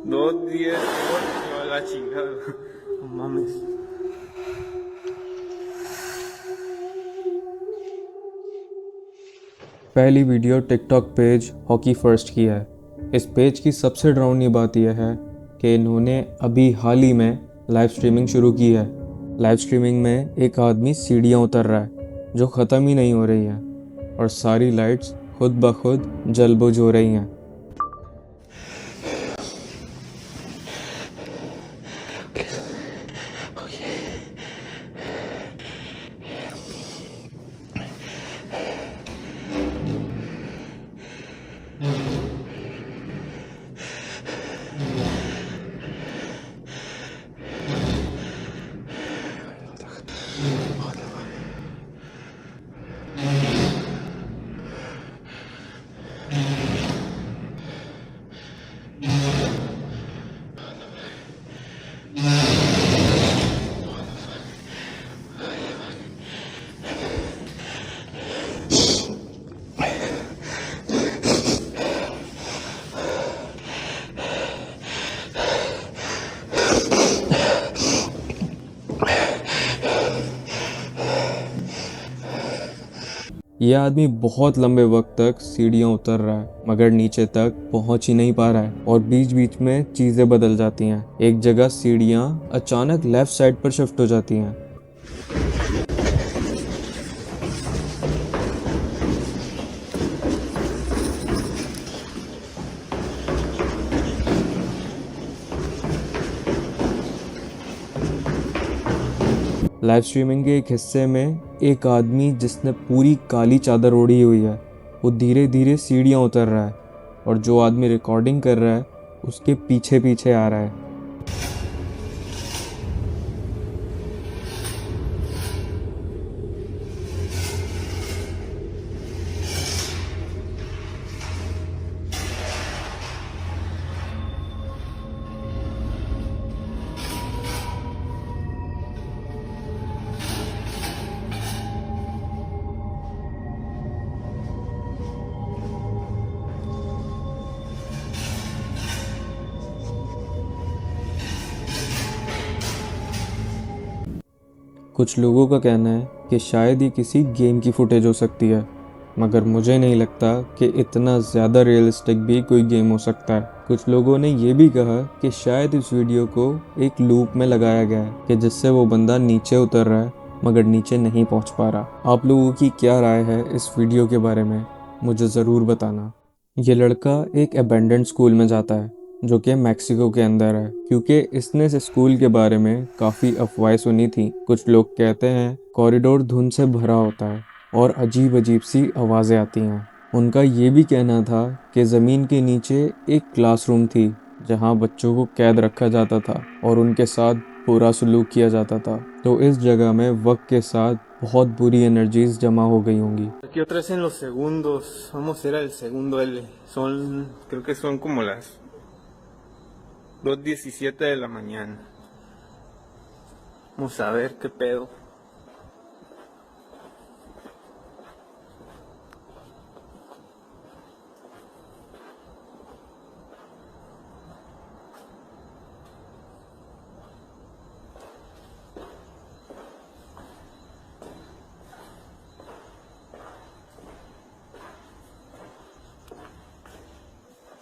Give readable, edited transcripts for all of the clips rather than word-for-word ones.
2:10, a la chingada. No mames. पहली video TikTok page hockey first की है। इस पेज की सबसे डरावनी बात यह है कि इन्होंने अभी हाल ही में लाइव स्ट्रीमिंग शुरू की है। लाइव स्ट्रीमिंग में एक आदमी सीढ़ियाँ उतर रहा है जो ख़त्म ही नहीं हो रही हैं और सारी लाइट्स खुद ब खुद जल बुझ हो रही हैं। यह आदमी बहुत लंबे वक्त तक सीढ़ियाँ उतर रहा है मगर नीचे तक पहुंच ही नहीं पा रहा है और बीच बीच में चीज़ें बदल जाती हैं। एक जगह सीढ़ियाँ अचानक लेफ्ट साइड पर शिफ्ट हो जाती हैं। लाइव स्ट्रीमिंग के एक हिस्से में एक आदमी जिसने पूरी काली चादर ओढ़ी हुई है वो धीरे धीरे सीढ़ियाँ उतर रहा है और जो आदमी रिकॉर्डिंग कर रहा है उसके पीछे पीछे आ रहा है। कुछ लोगों का कहना है कि शायद ये किसी गेम की फुटेज हो सकती है मगर मुझे नहीं लगता कि इतना ज़्यादा रियलिस्टिक भी कोई गेम हो सकता है। कुछ लोगों ने ये भी कहा कि शायद इस वीडियो को एक लूप में लगाया गया है कि जिससे वो बंदा नीचे उतर रहा है मगर नीचे नहीं पहुंच पा रहा। आप लोगों की क्या राय है इस वीडियो के बारे में, मुझे ज़रूर बताना। ये लड़का एक अबेंडेंड स्कूल में जाता है जो कि मैक्सिको के अंदर है क्योंकि इसने इस स्कूल के बारे में काफ़ी अफवाहें सुनी थी। कुछ लोग कहते हैं कॉरिडोर धुंध से भरा होता है और अजीब अजीब सी आवाज़ें आती हैं। उनका ये भी कहना था कि ज़मीन के नीचे एक क्लासरूम थी जहां बच्चों को कैद रखा जाता था और उनके साथ बुरा सलूक किया जाता था। तो इस जगह में वक्त के साथ बहुत बुरी एनर्जीज जमा हो गई होंगी। Aquí otra vez en los segundos. Vamos a ir al segundo L. Creo que son como las 2:17 de la mañana. Vamos a ver qué pedo.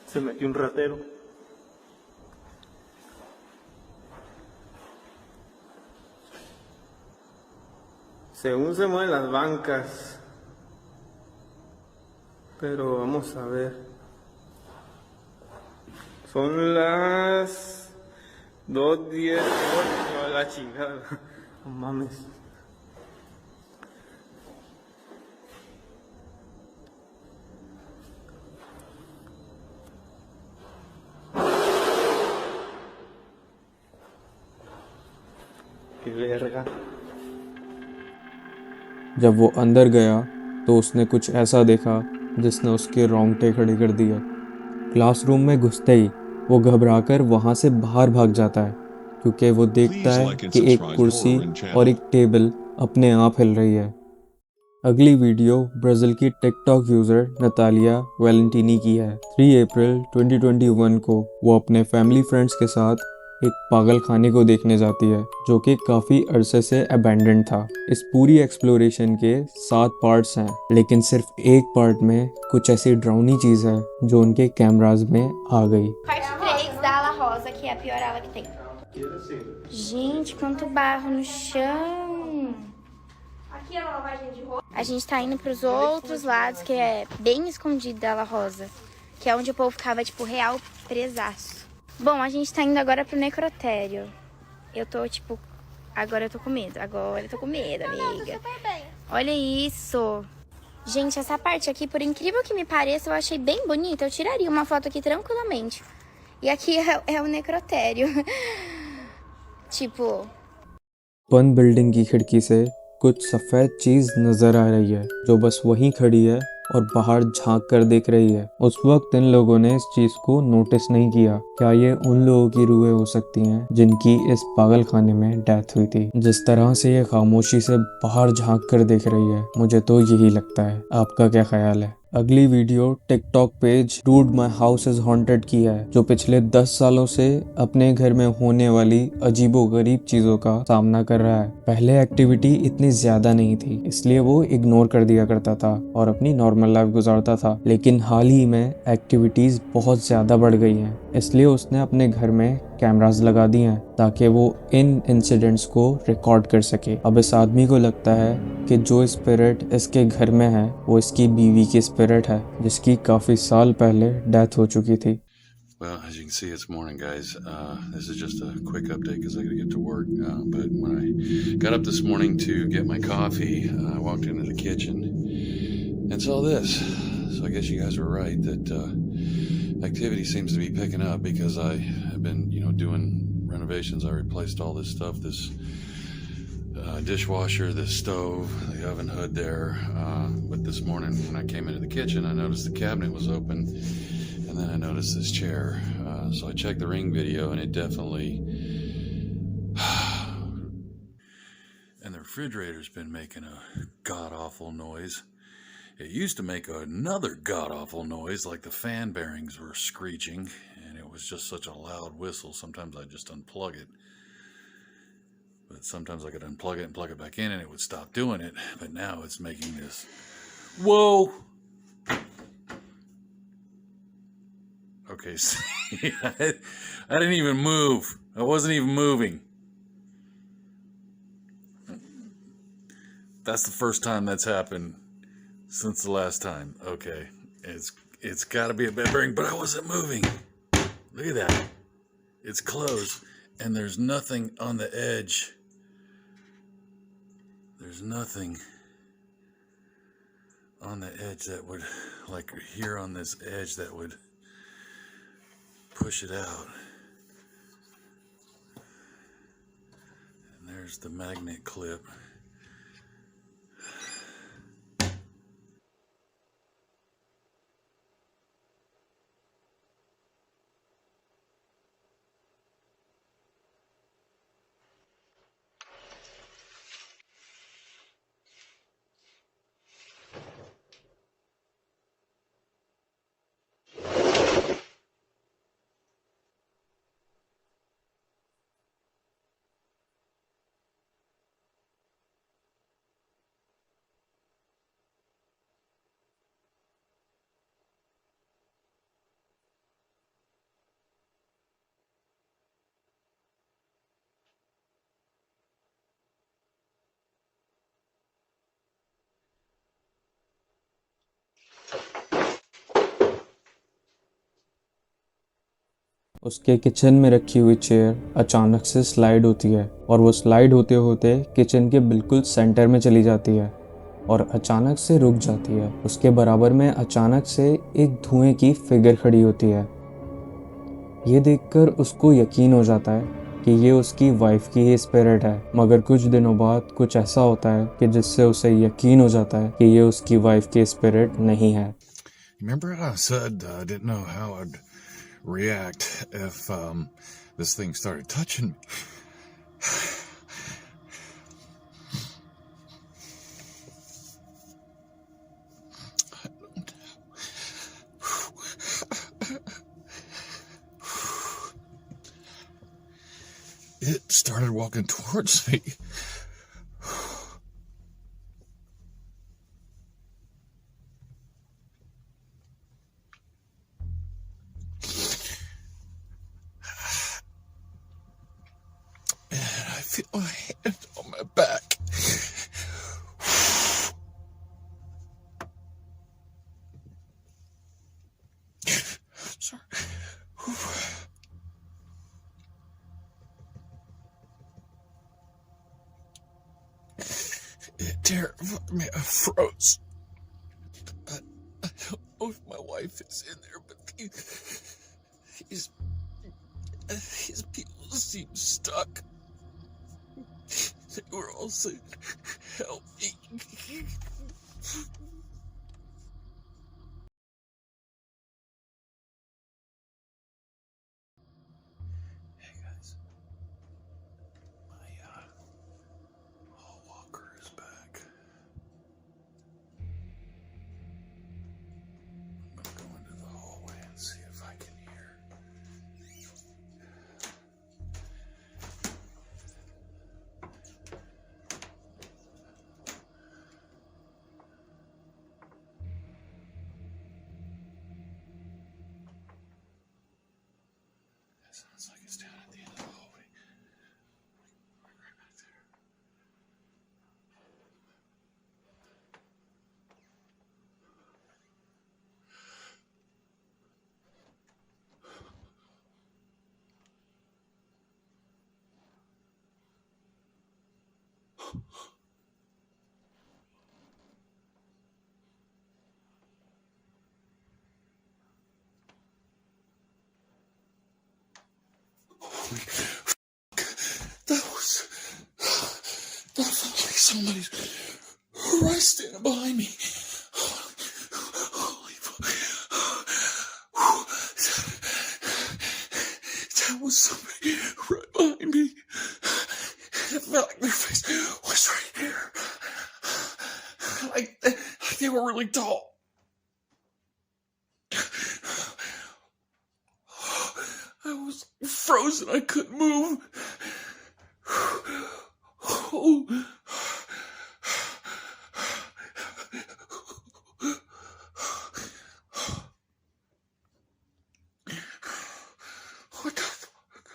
Se metió un ratero. Según se mueven las bancas. Pero vamos a ver. Son las 2:10. A la chingada. No mames. Qué verga. जब वो अंदर गया तो उसने कुछ ऐसा देखा जिसने उसके रोंगटे खड़े कर दिए। क्लासरूम में घुसते ही वो घबराकर वहाँ से बाहर भाग जाता है क्योंकि वो देखता है कि एक कुर्सी और एक टेबल अपने आप हिल रही है। अगली वीडियो ब्राज़ील की टिकटॉक यूज़र नतालिया वैलेंटिनी की है। 3 अप्रैल 2021 को वो अपने फैमिली फ्रेंड्स के साथ एक पागल खाने को देखने जाती है जो कि काफ़ी अरसे से अबैंडन्ड था। इस पूरी एक्सप्लोरेशन के 7 पार्ट्स हैं, लेकिन सिर्फ एक पार्ट में कुछ ऐसी ड्राउनी चीज़ है जो उनके कैमराज में आ गई। Parte 3 da ala rosa, que é a pior ala que tem. Gente, quanto barro no chão. Aqui é a lavagem de roupa. A gente tá indo pros outros lados, que é bem escondido da ala rosa. Que é onde o povo ficava, tipo, real presaço. Bom, a gente tá indo agora pro necrotério. Eu tô, tipo... Agora eu tô com medo. Agora eu tô com medo, amiga. Olha isso. Gente, essa parte aqui, por incrível que me pareça, eu achei bem bonita. Eu tiraria uma foto aqui tranquilamente. E aqui é o necrotério. tipo... बंद building की खिड़की से कुछ सफ़ेद चीज़ नज़र आ रही है जो बस वहीं खड़ी है और बाहर झांक कर देख रही है। उस वक्त इन लोगों ने इस चीज़ को नोटिस नहीं किया। क्या ये उन लोगों की रूहें हो सकती हैं जिनकी इस पागल खाने में डेथ हुई थी? जिस तरह से ये खामोशी से बाहर झांक कर देख रही है, मुझे तो यही लगता है। आपका क्या ख्याल है? अगली video TikTok page dude my house is haunted की है, जो पिछले 10 सालों से अपने घर में होने वाली अजीबोगरीब चीजों का सामना कर रहा है। पहले एक्टिविटी इतनी ज्यादा नहीं थी, इसलिए वो इग्नोर कर दिया करता था और अपनी नॉर्मल लाइफ गुजारता था, लेकिन हाल ही में एक्टिविटीज बहुत ज्यादा बढ़ गई हैं, इसलिए उसने अपने घर में कैमरास लगा दिए हैं ताकि वो इन इंसिडेंट्स को रिकॉर्ड कर सके। अब इस आदमी को लगता है कि जो स्पिरिट इसके घर में है वो इसकी बीवी की स्पिरिट है, जिसकी काफी साल पहले डेथ हो चुकी थी। Well, as you can see, it's morning, guys. This is just a quick update because I got to get to work. But when I got up this morning to get my coffee, I walked into the kitchen and saw this. So I guess you guys were right that activity seems to be picking up because I have been, doing renovations. I replaced all this stuff, this dishwasher, this stove, the oven hood there. But this morning when I came into the kitchen, I noticed the cabinet was open. And then I noticed this chair. So I checked the Ring video and it definitely... and the refrigerator's been making a god-awful noise. It used to make another god-awful noise, like the fan bearings were screeching, and it was just such a loud whistle. Sometimes I'd just unplug it. But sometimes I could unplug it and plug it back in and it would stop doing it. But now it's making this... Whoa! Okay, see, I didn't even move. I wasn't even moving. That's the first time that's happened since the last time. Okay, it's got to be a bed bearing, but I wasn't moving. Look at that. It's closed, and there's nothing on the edge. There's nothing on the edge that would, like here on this edge, that would push it out. And there's the magnet clip. उसके kitchen में रखी हुई chair अचानक से slide होती है और वो स्लाइड होते होते किचन के बिल्कुल सेंटर में चली जाती है और अचानक से रुक जाती है। उसके बराबर में अचानक से एक धुएं की फिगर खड़ी होती है। ये देखकर उसको यकीन हो जाता है कि ये उसकी वाइफ की ही स्पिरिट है, मगर कुछ दिनों बाद कुछ ऐसा होता है कि जिससे उसे यकीन हो जाता है कि ये उसकी वाइफ की स्पिरिट नहीं है। Remember I said I didn't know how I'd react if this thing started touching me. it started walking towards me. And I feel my hand on my back. Sorry. It terrified me. I froze. I don't know if my wife is in there, but his people seem stuck. They were all saying, "Help me." Hey guys, my hall walker is back. I'm gonna go into the hallway and see if I can hear. It sounds like it's down at the end of the hallway. Right back there. That felt like somebody's right standing behind me. Holy fuck. That was somebody right behind me. It felt like their face was right here. Like they were really tall. I was frozen. I couldn't move. Oh. What the fuck?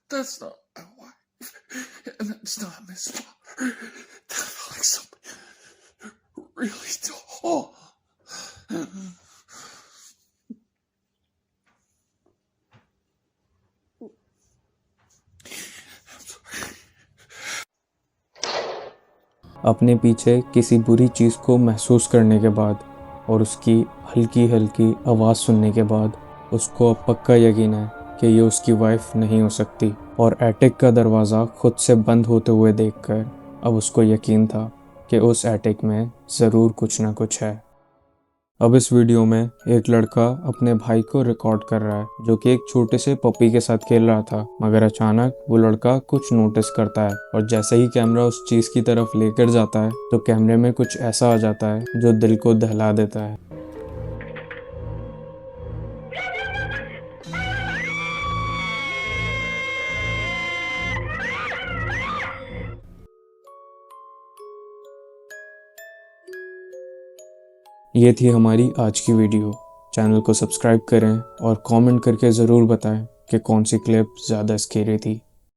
That's not my wife. And that's not Miss Potter. That felt like somebody really tall. अपने पीछे किसी बुरी चीज़ को महसूस करने के बाद और उसकी हल्की हल्की आवाज़ सुनने के बाद उसको अब पक्का यकीन है कि ये उसकी वाइफ नहीं हो सकती। और एटिक का दरवाज़ा खुद से बंद होते हुए देखकर अब उसको यकीन था कि उस एटिक में ज़रूर कुछ ना कुछ है। अब इस वीडियो में एक लड़का अपने भाई को रिकॉर्ड कर रहा है जो कि एक छोटे से पपी के साथ खेल रहा था, मगर अचानक वो लड़का कुछ नोटिस करता है और जैसे ही कैमरा उस चीज़ की तरफ लेकर जाता है तो कैमरे में कुछ ऐसा आ जाता है जो दिल को दहला देता है। ये थी हमारी आज की वीडियो। चैनल को सब्सक्राइब करें और कमेंट करके ज़रूर बताएं कि कौन सी क्लिप ज़्यादा स्केरी थी।